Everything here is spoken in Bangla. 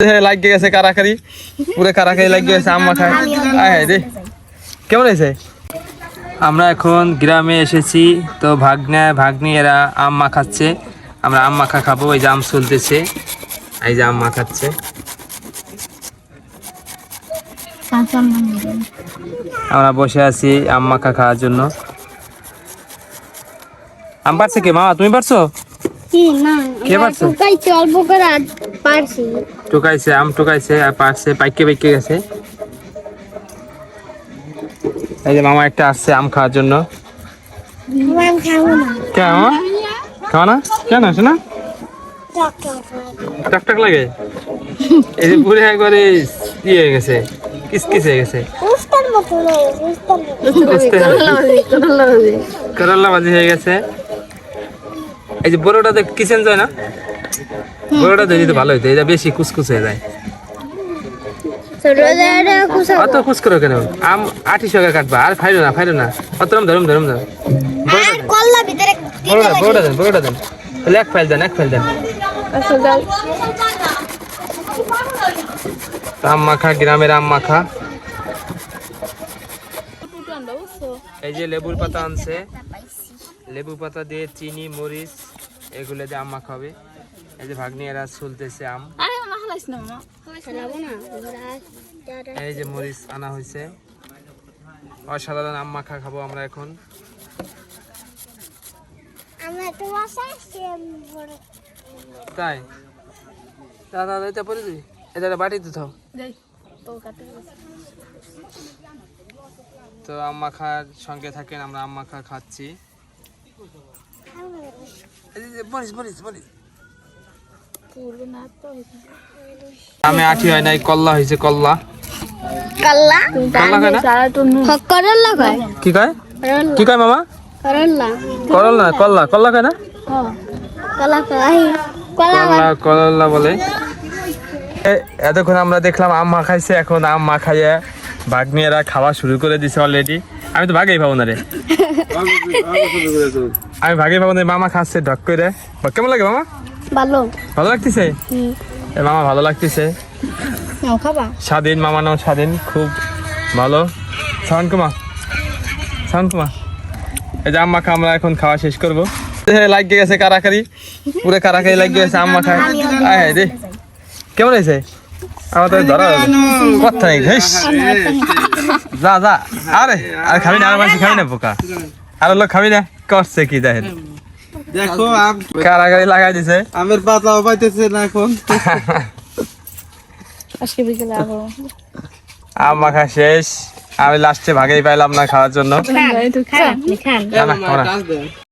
লাগিয়ে গেছে কারাকারি, পুরো কারাকারি লাগিয়ে গেছে আম মাখায়। আয় রে, কেমন হয়েছে? আমরা এখন গ্রামে এসেছি, তো ভাগ্নি এরা আম মাখাচ্ছে। আমরা আম মাখা খাবো। এই যে আম চলতেছে, এই যে আম মাখাচ্ছে। আমরা বসে আছি আম মাখা খাওয়ার জন্য। আম পারছে কে? মামা তুমি পারছো? কে পারছে? টুকাইছে, আম টুকাইছে আর পারছে, পাইকে গেছে। এই যে মামা একটা আসছে আম খাওয়ার জন্য। কেন খাও না? কেন আসে না? টাক লাগে। এই যে পুরো একবারে ইয়ে হয়ে গেছে, কিসকিস হয়ে গেছে, করল্লা ভাজি হয়ে গেছে। এই যে বড়টা তো কিচেন যায় না, বড়টা দিলে ভালো হইতো। এটা বেশি কুচকুচ হয়ে যায়। অত কুচ করো কেন? আম 28 টাকা কাটবা, আর ফাইলো না অত ধরুম বড়টা দেন তাহলে এক ফাইল দেন আম মাখা, গ্রামের আম মাখা। এই যে লেবুর পাতা আনছে, লেবু পাতা দিয়ে চিনি মরিচ এগুলো দিয়ে আম মাখা হবে। এই যে ভাগ্নি এরা চলতেছে আম। এই যে মরিচ আনা হয়েছে, অসাধারণ আম মাখা খাবো আমরা এখন। তাই দাদা এটা পরে দিই, এটা বাটিতে থাও। তো আম মাখার সঙ্গে থাকেন, আমরা আম মাখা খাচ্ছি। আমি আঠি হয় নাই, কল্লা হয়েছে। কল্লা কি কয়? কি কয় মামা? কল্লা কয় না, কল্লা বলে। এতক্ষণ আমরা দেখলাম আম মাখাইছে, এখন আম মাখাইয়া ভাগ্নিয়েরা খাওয়া শুরু করে দিছে অলরেডি। আমি তো ভাগেই পাবো না রে, আমি ভাগেই পাবো না। মামা খাচ্ছে ঢক করে। কেমন লাগে মামা? ভালো লাগতেছে মামা, ভালো লাগতেছে। স্বাধীন মামা নাও, স্বাধীন, খুব ভালো। সাউন্ড কুমা। এই যে আম মাখা আমরা এখন খাওয়া শেষ করবো। লাগিয়ে গেছে কারাকারি, পুরো কারাকারি লাগিয়ে গেছে আম মাখায়। আয় রে, কেমন হয়েছে? আমাদের ধরা কথা নেই। যা আরে আর খাবি না, আর মাসি খাবি না, পোকা আর লোক খাবি না। করছে কি দেখেন, দেখো কারাগারি লাগাই দিছে। আমের পাতাও পাইতেছে না এখন। আম মাখা শেষ, আমি লাস্টে ভাগেই পাইলাম না খাওয়ার জন্য।